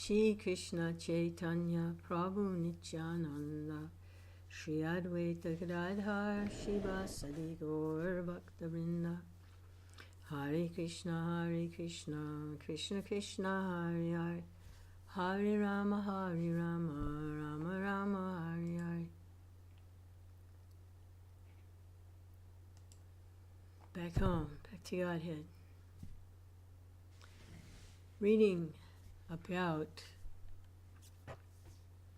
Shri Krishna Chaitanya Prabhu Nityananda Shri Advaita Gadadhar Shivasadi Gaur Bhaktavrinda Hare Krishna Krishna Krishna Hare Hare Hare Rama Rama Rama Hare Hare. Back home, back to Godhead. Reading about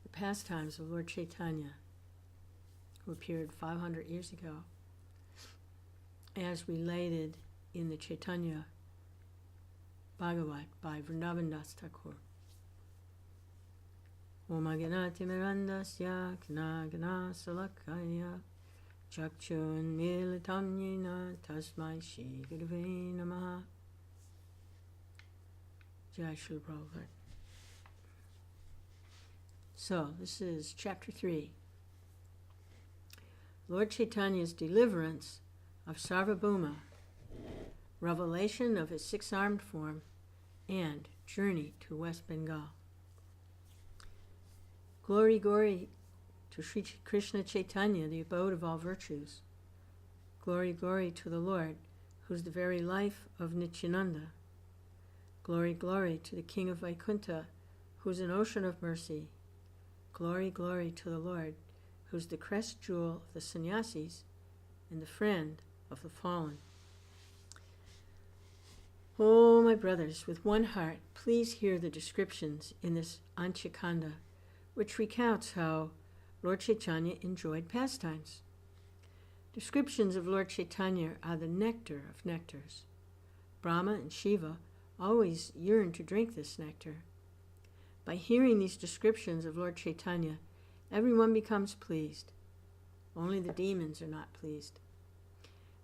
the pastimes of Lord Chaitanya, who appeared 500 years ago, as related in the Chaitanya Bhagavata by Vrndavana Thakur. Om Aganati Mirandasya Gna Gna Salakaya Chakchun Militam Yena Tasmai Shri Gurave Namaha. Jai Shri Prabhupada. So, this is chapter 3. Lord Chaitanya's deliverance of Sarvabhauma, revelation of his six-armed form, and journey to West Bengal. Glory, glory to Sri Krishna Chaitanya, the abode of all virtues. Glory, glory to the Lord, who's the very life of Nityananda. Glory, glory to the King of Vaikuntha, who's an ocean of mercy. Glory, glory to the Lord, who's the crest jewel of the sannyasis and the friend of the fallen. Oh, my brothers, with one heart, please hear the descriptions in this Antya-Khanda, which recounts how Lord Chaitanya enjoyed pastimes. Descriptions of Lord Chaitanya are the nectar of nectars. Brahma and Shiva always yearn to drink this nectar. By hearing these descriptions of Lord Chaitanya, everyone becomes pleased. Only the demons are not pleased.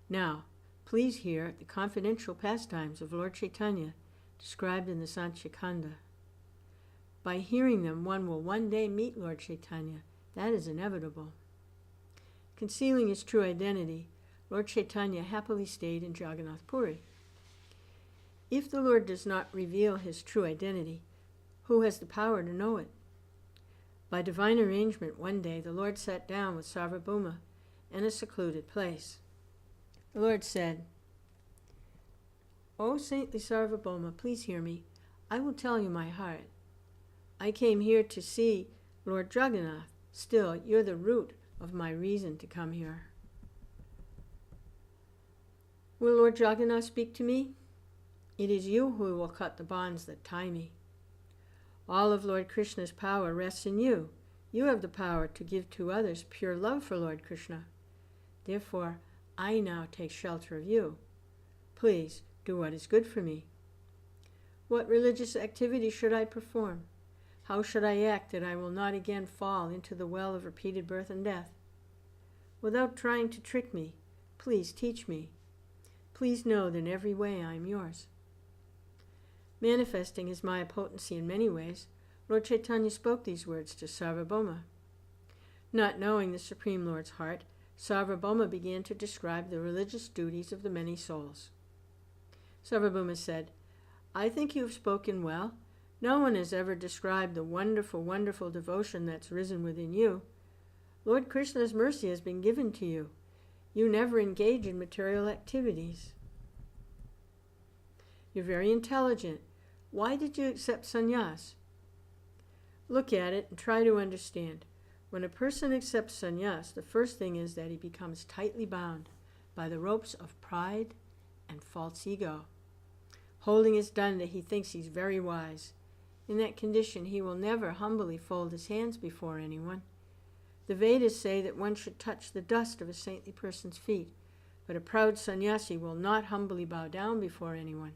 Now, please hear the confidential pastimes of Lord Chaitanya described in the Antya-Khanda. By hearing them, one will one day meet Lord Chaitanya. That is inevitable. Concealing his true identity, Lord Chaitanya happily stayed in Jagannath Puri. If the Lord does not reveal his true identity, who has the power to know it? By divine arrangement, one day the Lord sat down with Sarvabhauma in a secluded place. The Lord said, "O saintly Sarvabhauma, please hear me. I will tell you my heart. I came here to see Lord Jagannath. Still, you're the root of my reason to come here. Will Lord Jagannath speak to me? It is you who will cut the bonds that tie me. All of Lord Krishna's power rests in you. You have the power to give to others pure love for Lord Krishna. Therefore, I now take shelter of you. Please do what is good for me. What religious activity should I perform? How should I act that I will not again fall into the well of repeated birth and death? Without trying to trick me, please teach me. Please know that in every way I am yours." Manifesting his Maya potency in many ways, Lord Chaitanya spoke these words to Sarvabhauma. Not knowing the Supreme Lord's heart, Sarvabhauma began to describe the religious duties of the many souls. Sarvabhauma said, "I think you have spoken well. No one has ever described the wonderful, wonderful devotion that's risen within you. Lord Krishna's mercy has been given to you. You never engage in material activities. You're very intelligent. Why did you accept sannyas? Look at it and try to understand. When a person accepts sannyas, the first thing is that he becomes tightly bound by the ropes of pride and false ego. Holding his danda, he thinks he's very wise. In that condition, he will never humbly fold his hands before anyone. The Vedas say that one should touch the dust of a saintly person's feet, but a proud sannyasi will not humbly bow down before anyone.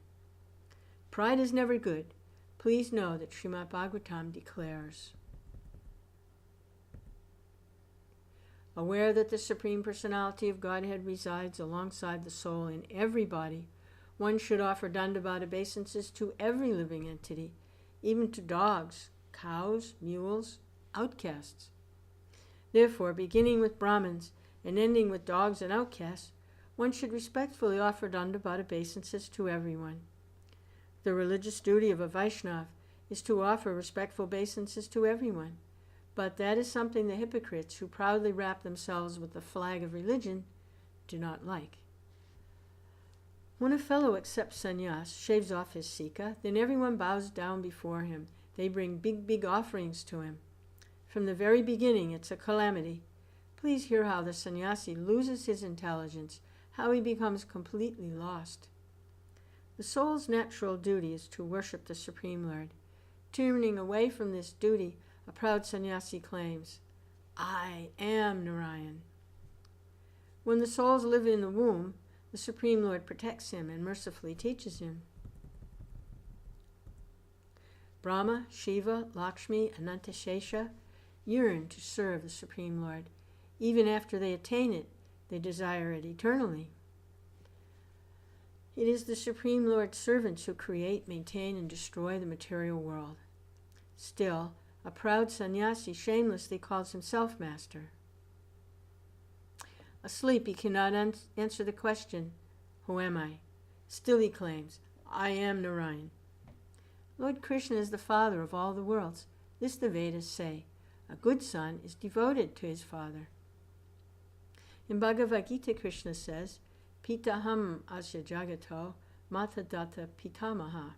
Pride is never good. Please know that Srimad Bhagavatam declares, aware that the Supreme Personality of Godhead resides alongside the soul in every body, one should offer dandavata obeisances to every living entity, even to dogs, cows, mules, outcasts. Therefore, beginning with Brahmins and ending with dogs and outcasts, one should respectfully offer dandavata obeisances to everyone. The religious duty of a Vaishnava is to offer respectful obeisances to everyone. But that is something the hypocrites who proudly wrap themselves with the flag of religion do not like. When a fellow accepts sannyas, shaves off his sika, then everyone bows down before him. They bring big offerings to him. From the very beginning, it's a calamity. Please hear how the sannyasi loses his intelligence, how he becomes completely lost. The soul's natural duty is to worship the Supreme Lord. Turning away from this duty, a proud sannyasi claims, "I am Narayan." When the souls live in the womb, the Supreme Lord protects him and mercifully teaches him. Brahma, Shiva, Lakshmi, Anantashesha yearn to serve the Supreme Lord. Even after they attain it, they desire it eternally. It is the Supreme Lord's servants who create, maintain, and destroy the material world. Still, a proud sannyasi shamelessly calls himself master. Asleep, he cannot answer the question, "Who am I?" Still he claims, "I am Narayan." Lord Krishna is the father of all the worlds. This the Vedas say. A good son is devoted to his father. In Bhagavad Gita, Krishna says, "Pitaham asya jagato matadatta pitamaha."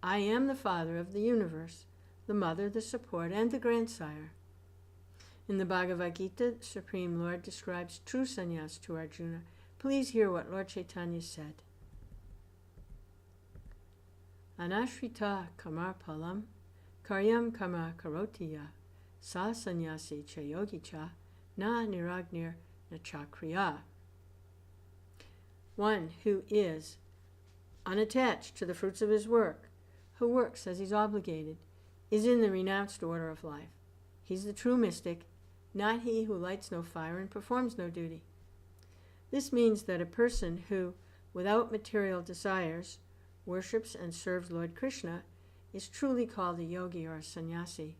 I am the father of the universe, the mother, the support, and the grandsire. In the Bhagavad Gita, the Supreme Lord describes true sannyas to Arjuna. Please hear what Lord Chaitanya said. Anashrita kamar palam, karyam kamar karotiya, sa sannyasi cha yogi cha, na niragnir na chakriya. One who is unattached to the fruits of his work, who works as he's obligated, is in the renounced order of life. He's the true mystic, not he who lights no fire and performs no duty. This means that a person who, without material desires, worships and serves Lord Krishna is truly called a yogi or a sannyasi.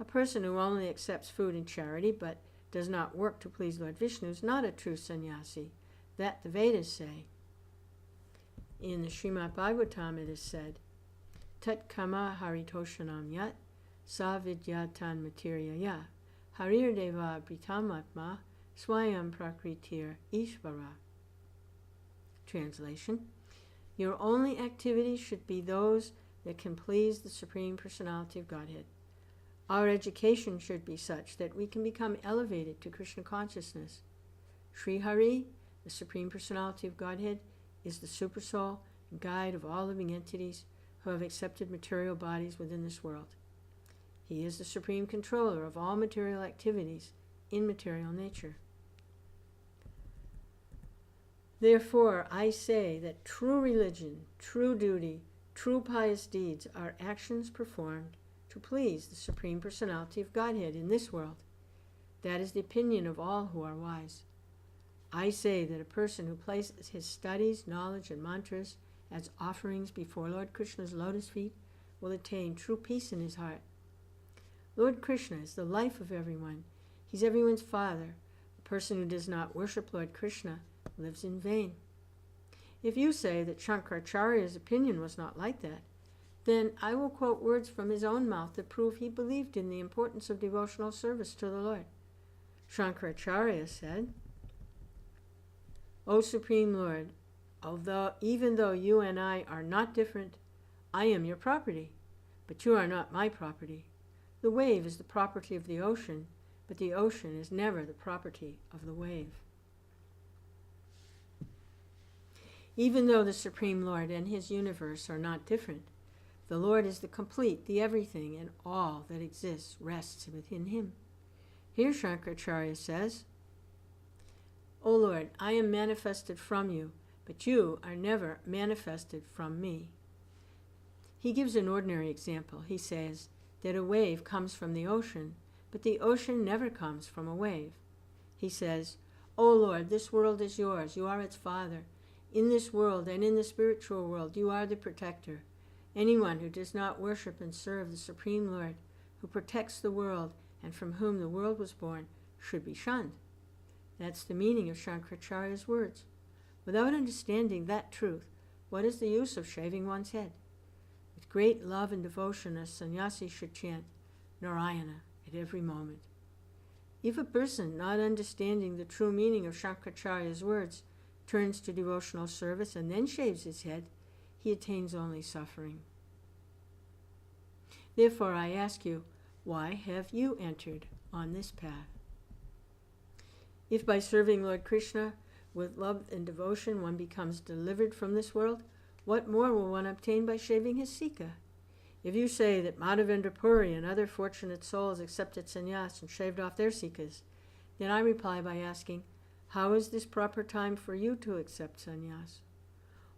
A person who only accepts food and charity but does not work to please Lord Vishnu is not a true sannyasi. That the Vedas say. In the Srimad Bhagavatam it is said, Tat kama haritoshanam yat sa vidyatan materyaya harir deva britamatma swayam prakritir ishvara. Translation: your only activities should be those that can please the Supreme Personality of Godhead. Our education should be such that we can become elevated to Krishna consciousness. Sri Hari, the Supreme Personality of Godhead, is the Supersoul and guide of all living entities who have accepted material bodies within this world. He is the supreme controller of all material activities in material nature. Therefore, I say that true religion, true duty, true pious deeds are actions performed to please the Supreme Personality of Godhead in this world. That is the opinion of all who are wise. I say that a person who places his studies, knowledge, and mantras as offerings before Lord Krishna's lotus feet will attain true peace in his heart. Lord Krishna is the life of everyone. He's everyone's father. A person who does not worship Lord Krishna lives in vain. If you say that Shankaracharya's opinion was not like that, then I will quote words from his own mouth that prove he believed in the importance of devotional service to the Lord. Shankaracharya said, O Supreme Lord, even though you and I are not different, I am your property, but you are not my property. The wave is the property of the ocean, but the ocean is never the property of the wave. Even though the Supreme Lord and his universe are not different, the Lord is the complete, the everything, and all that exists rests within him. Here Shankaracharya says, O Lord, I am manifested from you, but you are never manifested from me. He gives an ordinary example. He says that a wave comes from the ocean, but the ocean never comes from a wave. He says, O Lord, this world is yours. You are its father. In this world and in the spiritual world, you are the protector. Anyone who does not worship and serve the Supreme Lord, who protects the world and from whom the world was born, should be shunned. That's the meaning of Shankaracharya's words. Without understanding that truth, what is the use of shaving one's head? With great love and devotion, a sannyasi should chant Narayana at every moment. If a person, not understanding the true meaning of Shankaracharya's words, turns to devotional service and then shaves his head, he attains only suffering. Therefore, I ask you, why have you entered on this path? If by serving Lord Krishna with love and devotion one becomes delivered from this world, what more will one obtain by shaving his sika? If you say that Madhavendra Puri and other fortunate souls accepted sannyas and shaved off their sikas, then I reply by asking, how is this proper time for you to accept sannyas?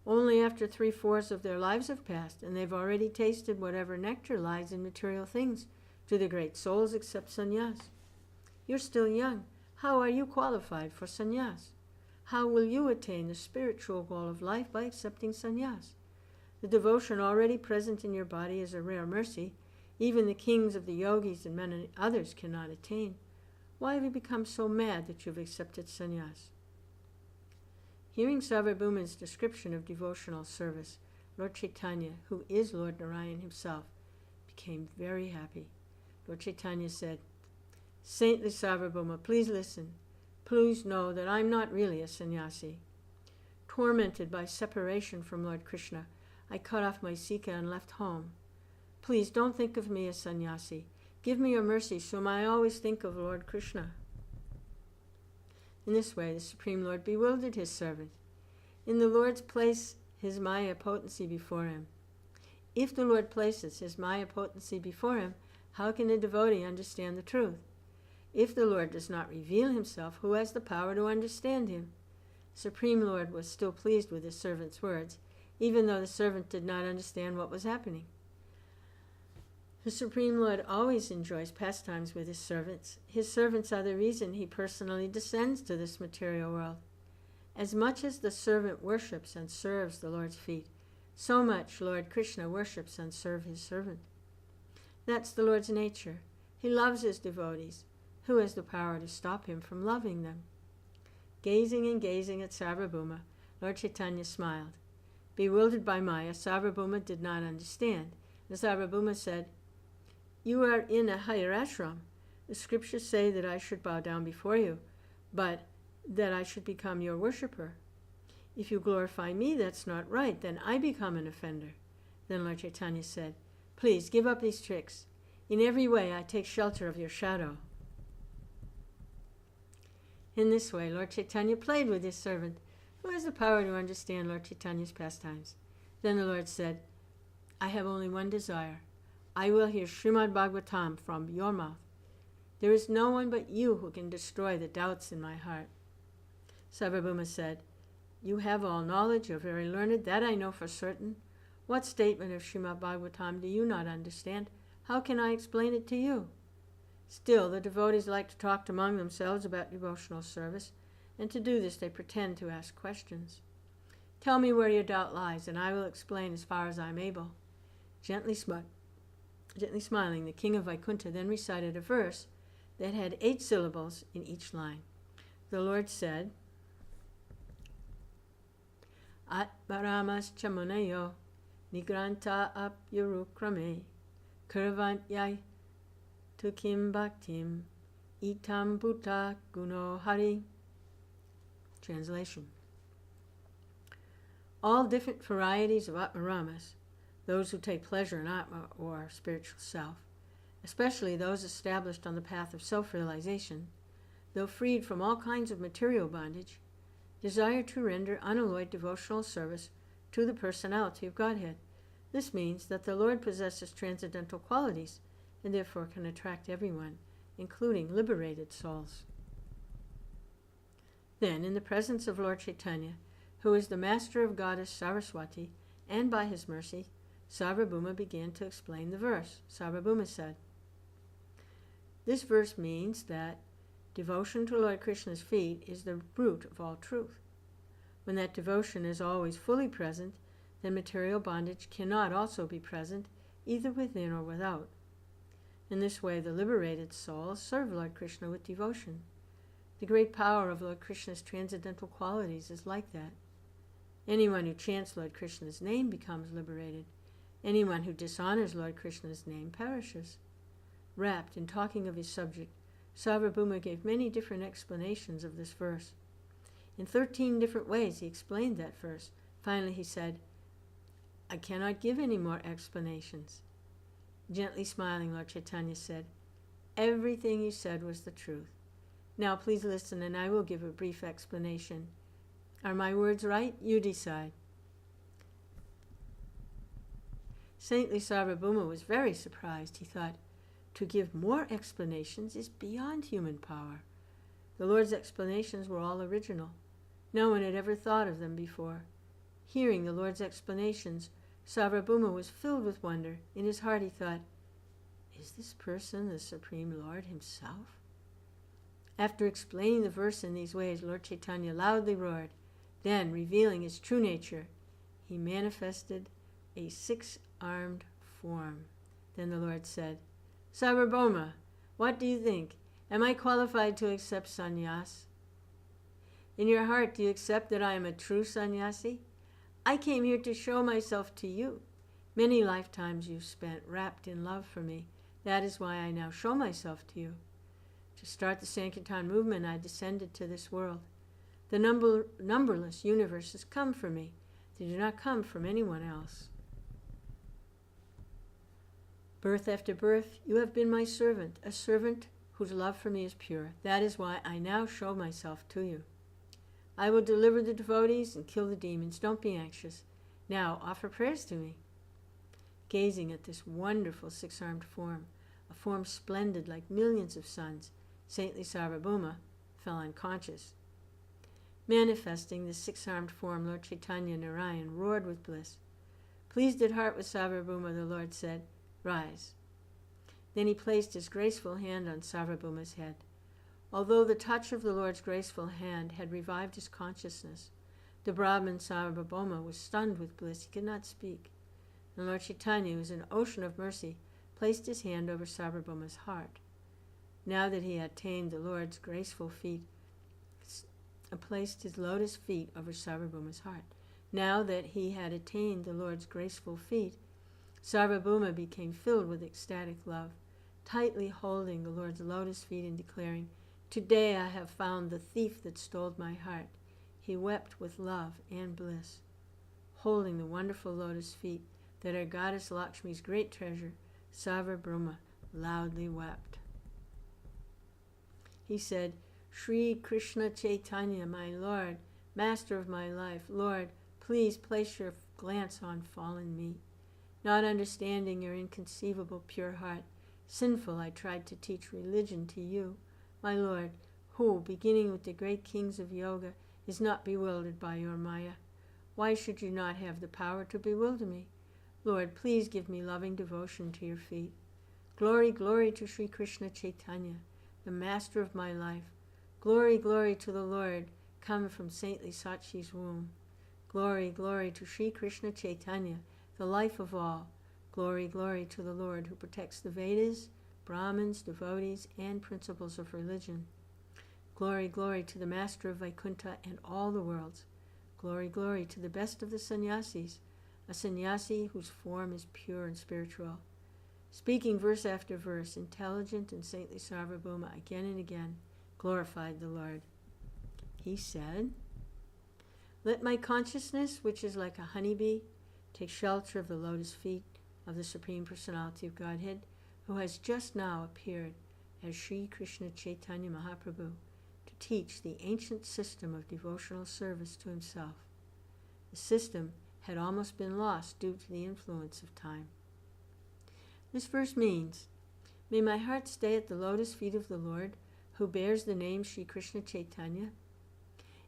Only after 3/4 of their lives have passed, and they've already tasted whatever nectar lies in material things, do the great souls accept sannyas. You're still young. How are you qualified for sannyas? How will you attain the spiritual goal of life by accepting sannyas? The devotion already present in your body is a rare mercy. Even the kings of the yogis and many others cannot attain. Why have you become so mad that you've accepted sannyas? Hearing Sarvabhauma's description of devotional service, Lord Chaitanya, who is Lord Narayan himself, became very happy. Lord Chaitanya said, Saintly Sarvabhauma, please listen. Please know that I'm not really a sannyasi. Tormented by separation from Lord Krishna, I cut off my sika and left home. Please don't think of me as sannyasi. Give me your mercy so I always think of Lord Krishna. In this way, the Supreme Lord bewildered his servant. In the Lord's place his Maya potency before him. If the Lord places his Maya potency before him, how can a devotee understand the truth? If the Lord does not reveal himself, who has the power to understand him? The Supreme Lord was still pleased with his servant's words, even though the servant did not understand what was happening. The Supreme Lord always enjoys pastimes with his servants. His servants are the reason he personally descends to this material world. As much as the servant worships and serves the Lord's feet, so much Lord Krishna worships and serves his servant. That's the Lord's nature. He loves his devotees. Who has the power to stop him from loving them? Gazing and gazing at Sarvabhauma, Lord Chaitanya smiled. Bewildered by Maya, Sarvabhauma did not understand. And Sarvabhauma said, You are in a higher ashram. The scriptures say that I should bow down before you, but that I should become your worshipper. If you glorify me, that's not right. Then I become an offender. Then Lord Chaitanya said, Please give up these tricks. In every way I take shelter of your shadow. In this way, Lord Chaitanya played with his servant, who has the power to understand Lord Chaitanya's pastimes. Then the Lord said, I have only one desire. I will hear Srimad Bhagavatam from your mouth. There is no one but you who can destroy the doubts in my heart. Sarvabhauma said, You have all knowledge, you're very learned, that I know for certain. What statement of Srimad Bhagavatam do you not understand? How can I explain it to you? Still, the devotees like to talk among themselves about devotional service, and to do this they pretend to ask questions. Tell me where your doubt lies, and I will explain as far as I am able. Gently smiling, the king of Vaikuntha then recited a verse that had 8 syllables in each line. The Lord said, Atmaramas chamunayo nigranta apyarukrame kurvantyai tukim bhaktim itam bhuta guno hari. Translation. All different varieties of Atmaramas, those who take pleasure in Atma or spiritual self, especially those established on the path of self-realization, though freed from all kinds of material bondage, desire to render unalloyed devotional service to the personality of Godhead. This means that the Lord possesses transcendental qualities and therefore can attract everyone, including liberated souls. Then, in the presence of Lord Chaitanya, who is the master of goddess Saraswati, and by his mercy, Sarvabhauma began to explain the verse. Sarvabhauma said, This verse means that devotion to Lord Krishna's feet is the root of all truth. When that devotion is always fully present, then material bondage cannot also be present, either within or without. In this way, the liberated souls serve Lord Krishna with devotion. The great power of Lord Krishna's transcendental qualities is like that. Anyone who chants Lord Krishna's name becomes liberated. Anyone who dishonors Lord Krishna's name perishes. Rapt in talking of his subject, Sarvabhauma gave many different explanations of this verse. In 13 different ways he explained that verse. Finally he said, "I cannot give any more explanations." Gently smiling, Lord Chaitanya said, "Everything you said was the truth. Now please listen and I will give a brief explanation. Are my words right? You decide." Saintly Sarvabhauma was very surprised. He thought, to give more explanations is beyond human power. The Lord's explanations were all original. No one had ever thought of them before. Hearing the Lord's explanations, Sarvabhauma was filled with wonder. In his heart he thought, "Is this person the Supreme Lord himself?" After explaining the verse in these ways, Lord Chaitanya loudly roared. Then, revealing his true nature, he manifested a 6-armed form. Then the Lord said, "Sarvabhauma, what do you think? Am I qualified to accept sannyas? In your heart, do you accept that I am a true sannyasi? I came here to show myself to you. Many lifetimes you spent wrapped in love for me. That is why I now show myself to you. To start the Sankirtan movement, I descended to this world. The numberless universes come from me. They do not come from anyone else. Birth after birth, you have been my servant, a servant whose love for me is pure. That is why I now show myself to you. I will deliver the devotees and kill the demons. Don't be anxious. Now offer prayers to me." Gazing at this wonderful 6-armed form, a form splendid like millions of suns, saintly Sarvabhauma fell unconscious. Manifesting this 6-armed form, Lord Chaitanya Narayan roared with bliss. Pleased at heart with Sarvabhauma, the Lord said, "Rise." Then he placed his graceful hand on Sarvabhauma's head. Although the touch of the Lord's graceful hand had revived his consciousness, the Brahmin Sarvabhauma was stunned with bliss. He could not speak. And Lord Chaitanya, who was an ocean of mercy, placed his hand over Sarvabhauma's heart. Now that he had attained the Lord's graceful feet, placed his lotus feet over Sarvabhauma's heart. Now that he had attained the Lord's graceful feet, Sarvabhauma became filled with ecstatic love, tightly holding the Lord's lotus feet and declaring, "Today I have found the thief that stole my heart." He wept with love and bliss. Holding the wonderful lotus feet that are Goddess Lakshmi's great treasure, Sarvabhauma loudly wept. He said, "Sri Krishna Chaitanya, my Lord, Master of my life, Lord, please place your glance on fallen me. Not understanding your inconceivable pure heart, sinful I tried to teach religion to you, my Lord, who, beginning with the great kings of yoga, is not bewildered by your maya. Why should you not have the power to bewilder me? Lord, please give me loving devotion to your feet. Glory, glory to Sri Krishna Chaitanya, the Master of my life. Glory, glory to the Lord, come from saintly Sachi's womb. Glory, glory to Sri Krishna Chaitanya, the life of all. Glory, glory to the Lord who protects the Vedas, Brahmins, devotees, and principles of religion. Glory, glory to the Master of Vaikuntha and all the worlds. Glory, glory to the best of the sannyasis, a sannyasi whose form is pure and spiritual." Speaking verse after verse, intelligent and saintly Sarvabhauma again and again glorified the Lord. He said, "Let my consciousness, which is like a honeybee, take shelter of the lotus feet of the Supreme Personality of Godhead, who has just now appeared as Sri Krishna Chaitanya Mahaprabhu to teach the ancient system of devotional service to himself. The system had almost been lost due to the influence of time." This verse means, may my heart stay at the lotus feet of the Lord, who bears the name Sri Krishna Chaitanya,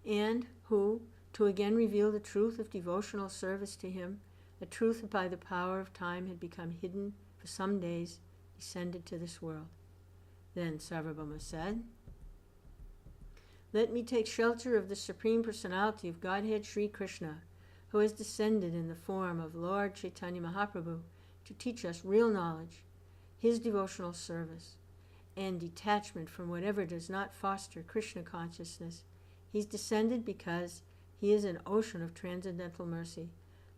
and who, to again reveal the truth of devotional service to him, a truth that by the power of time had become hidden for some days, descended to this world. Then Sarvabhauma said, "Let me take shelter of the Supreme Personality of Godhead Sri Krishna, who has descended in the form of Lord Chaitanya Mahaprabhu to teach us real knowledge, his devotional service, and detachment from whatever does not foster Krishna consciousness. He's descended because he is an ocean of transcendental mercy.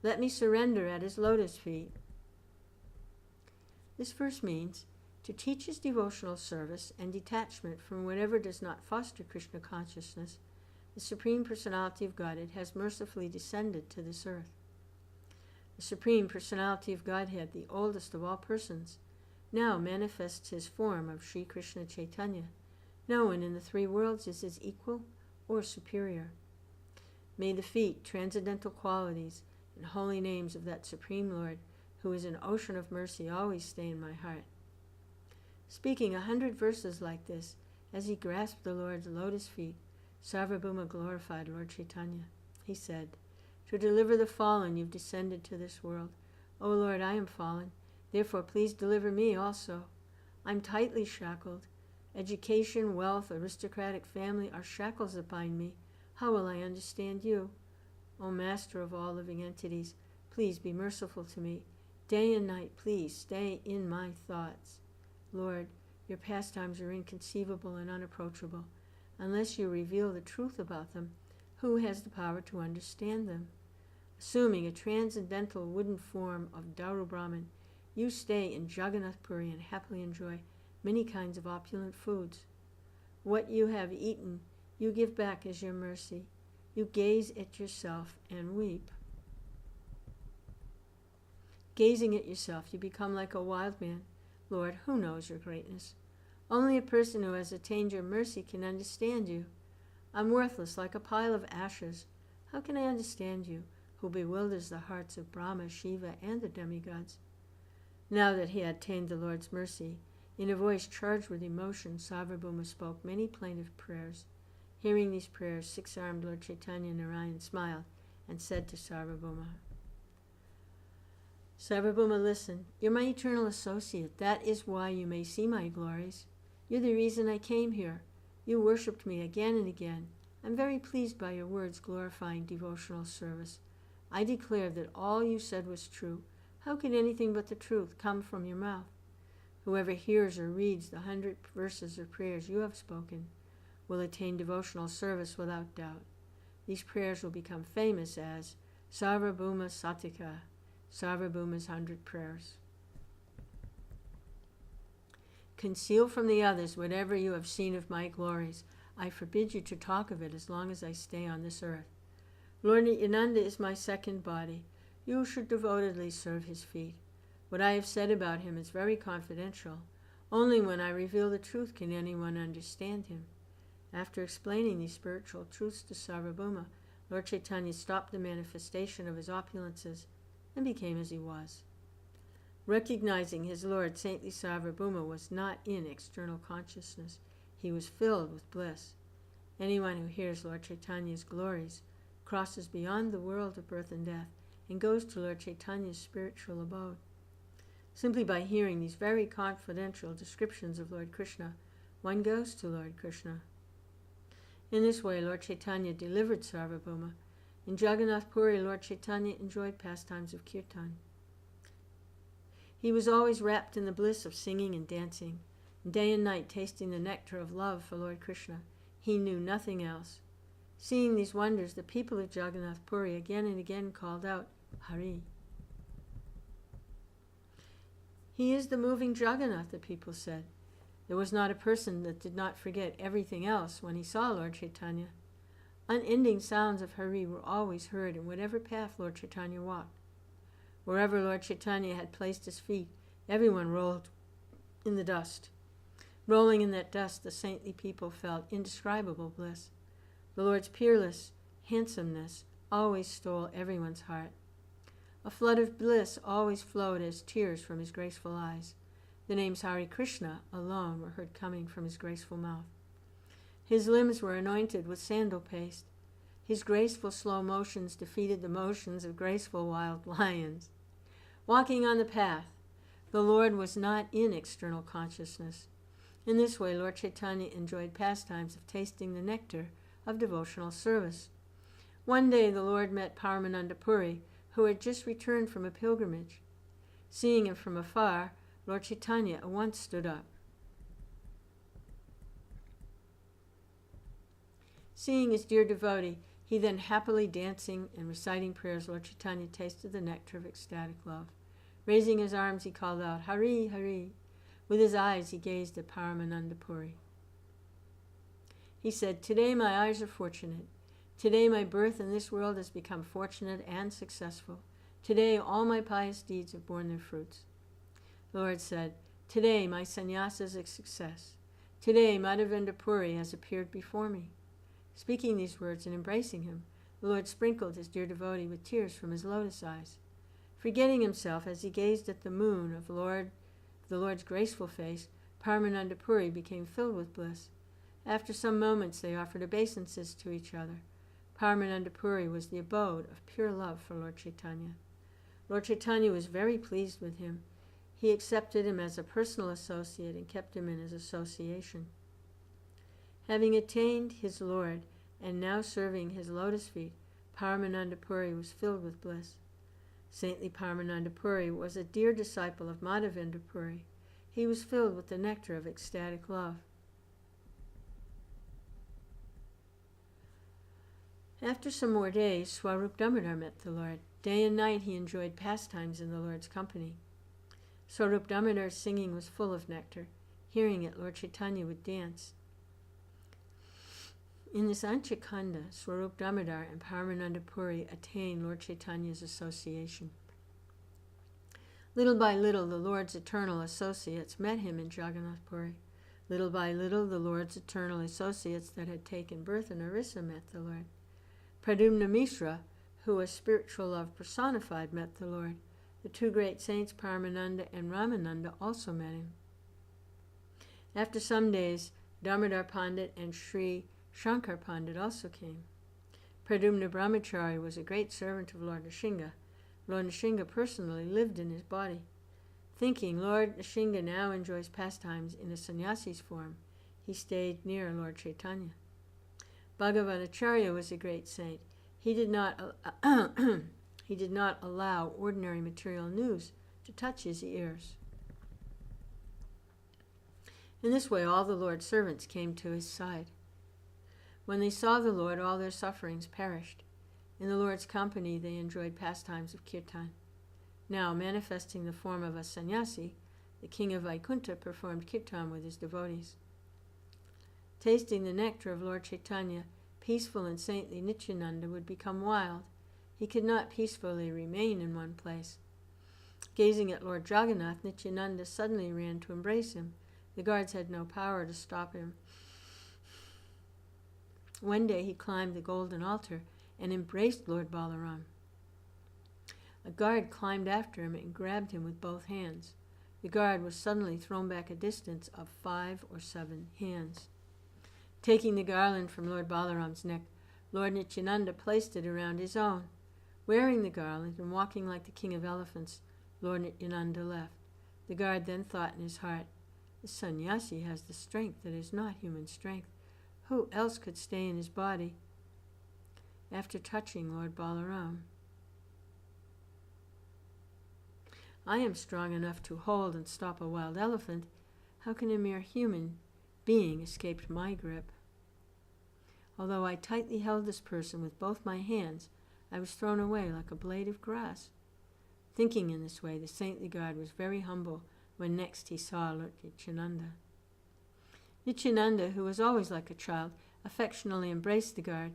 Let me surrender at his lotus feet." This verse means to teach his devotional service and detachment from whatever does not foster Krishna consciousness. The Supreme Personality of Godhead has mercifully descended to this earth. The Supreme Personality of Godhead, the oldest of all persons, now manifests his form of Sri Krishna Chaitanya. No one in the three worlds is his equal or superior. May the feet, transcendental qualities, and holy names of that Supreme Lord, who is an ocean of mercy, always stay in my heart. Speaking 100 verses like this, as he grasped the Lord's lotus feet, Sarvabhauma glorified Lord Chaitanya. He said, "To deliver the fallen, you've descended to this world. O Lord, I am fallen. Therefore, please deliver me also. I'm tightly shackled. Education, wealth, aristocratic family are shackles that bind me. How will I understand you? O Master of all living entities, please be merciful to me. Day and night, please stay in my thoughts. Lord, your pastimes are inconceivable and unapproachable. Unless you reveal the truth about them, who has the power to understand them? Assuming a transcendental wooden form of Daru Brahman, you stay in Jagannath Puri and happily enjoy many kinds of opulent foods. What you have eaten, you give back as your mercy. You gaze at yourself and weep. Gazing at yourself, you become like a wild man. Lord, who knows your greatness? Only a person who has attained your mercy can understand you. I'm worthless like a pile of ashes. How can I understand you, who bewilders the hearts of Brahma, Shiva, and the demigods? Now that he had attained the Lord's mercy, in a voice charged with emotion, Sarvabhauma spoke many plaintive prayers. Hearing these prayers, six-armed Lord Chaitanya Narayan smiled and said to Sarvabhauma, Sarvabhauma, listen, you're my eternal associate. That is why you may see my glories. You're the reason I came here. You worshipped me again and again. I'm very pleased by your words glorifying devotional service. I declare that all you said was true. How can anything but the truth come from your mouth? Whoever hears or reads the 100 verses or prayers you have spoken will attain devotional service without doubt. These prayers will become famous as Sarvabhauma Satika, Sarvabhauma's 100 prayers. Conceal from the others whatever you have seen of my glories. I forbid you to talk of it as long as I stay on this earth. Lord Nityananda is my second body. You should devotedly serve his feet. What I have said about him is very confidential. Only when I reveal the truth can anyone understand him. After explaining these spiritual truths to Sarvabhauma, Lord Chaitanya stopped the manifestation of his opulences and became as he was. Recognizing his Lord, saintly Sarvabhauma was not in external consciousness. He was filled with bliss. Anyone who hears Lord Chaitanya's glories crosses beyond the world of birth and death and goes to Lord Chaitanya's spiritual abode. Simply by hearing these very confidential descriptions of Lord Krishna, one goes to Lord Krishna. In this way, Lord Chaitanya delivered Sarvabhauma. In Jagannath Puri, Lord Chaitanya enjoyed pastimes of kirtan. He was always wrapped in the bliss of singing and dancing, day and night tasting the nectar of love for Lord Krishna. He knew nothing else. Seeing these wonders, the people of Jagannath Puri again and again called out, Hari. He is the moving Jagannath, the people said. There was not a person that did not forget everything else when he saw Lord Chaitanya. Unending sounds of Hari were always heard in whatever path Lord Chaitanya walked. Wherever Lord Chaitanya had placed his feet, everyone rolled in the dust. Rolling in that dust, the saintly people felt indescribable bliss. The Lord's peerless handsomeness always stole everyone's heart. A flood of bliss always flowed as tears from his graceful eyes. The names Hare Krishna alone were heard coming from his graceful mouth. His limbs were anointed with sandal paste. His graceful slow motions defeated the motions of graceful wild lions. Walking on the path, the Lord was not in external consciousness. In this way, Lord Chaitanya enjoyed pastimes of tasting the nectar of devotional service. One day the Lord met Paramananda Puri, who had just returned from a pilgrimage. Seeing him from afar, Lord Chaitanya at once stood up. Seeing his dear devotee, he then happily dancing and reciting prayers, Lord Chaitanya tasted the nectar of ecstatic love. Raising his arms, he called out, Hari, Hari. With his eyes, he gazed at Paramananda Puri. He said, today my eyes are fortunate. Today my birth in this world has become fortunate and successful. Today all my pious deeds have borne their fruits. The Lord said, today my sannyasa is a success. Today Madhavendra Puri has appeared before me. Speaking these words and embracing him, the Lord sprinkled his dear devotee with tears from his lotus eyes. Forgetting himself as he gazed at the moon of the Lord's graceful face, Paramananda Puri became filled with bliss. After some moments they offered obeisances to each other. Paramananda Puri was the abode of pure love for Lord Chaitanya. Lord Chaitanya was very pleased with him. He accepted him as a personal associate and kept him in his association. Having attained his Lord and now serving his lotus feet, Paramananda Puri was filled with bliss. Saintly Paramananda Puri was a dear disciple of Madhavendra Puri. He was filled with the nectar of ecstatic love. After some more days, Swarup Damodar met the Lord. Day and night he enjoyed pastimes in the Lord's company. Swarup Damodar's singing was full of nectar. Hearing it, Lord Chaitanya would dance. In this Antya-Khanda, Swarup Damodar and Paramananda Puri attained Lord Chaitanya's association. Little by little, the Lord's eternal associates met him in Jagannath Puri. Little by little, the Lord's eternal associates that had taken birth in Orissa met the Lord. Pradyumna Mishra, who was spiritual love personified, met the Lord. The two great saints, Paramananda and Ramananda, also met him. After some days, Damodar Pandit and Sri Shankar Pandit also came. Pradyumna Brahmachari was a great servant of Lord Nrsimha. Lord Nrsimha personally lived in his body. Thinking Lord Nrsimha now enjoys pastimes in a sannyasi's form, he stayed near Lord Chaitanya. Bhagavatacharya was a great saint. He did not allow ordinary material news to touch his ears. In this way, all the Lord's servants came to his side. When they saw the Lord, all their sufferings perished. In the Lord's company, they enjoyed pastimes of kirtan. Now, manifesting the form of a sannyasi, the king of Vaikuntha performed kirtan with his devotees. Tasting the nectar of Lord Chaitanya, peaceful and saintly Nityananda would become wild. He could not peacefully remain in one place. Gazing at Lord Jagannath, Nityananda suddenly ran to embrace him. The guards had no power to stop him. One day he climbed the golden altar and embraced Lord Balaram. A guard climbed after him and grabbed him with both hands. The guard was suddenly thrown back a distance of 5 or 7 hands. Taking the garland from Lord Balaram's neck, Lord Nityananda placed it around his own. Wearing the garland and walking like the king of elephants, Lord Nityananda left. The guard then thought in his heart, the sannyasi has the strength that is not human strength. Who else could stay in his body? After touching Lord Balaram, I am strong enough to hold and stop a wild elephant. How can a mere human being escape my grip? Although I tightly held this person with both my hands, I was thrown away like a blade of grass. Thinking in this way, the saintly guard was very humble when next he saw Lord Nityananda. Nityananda, who was always like a child, affectionately embraced the guard.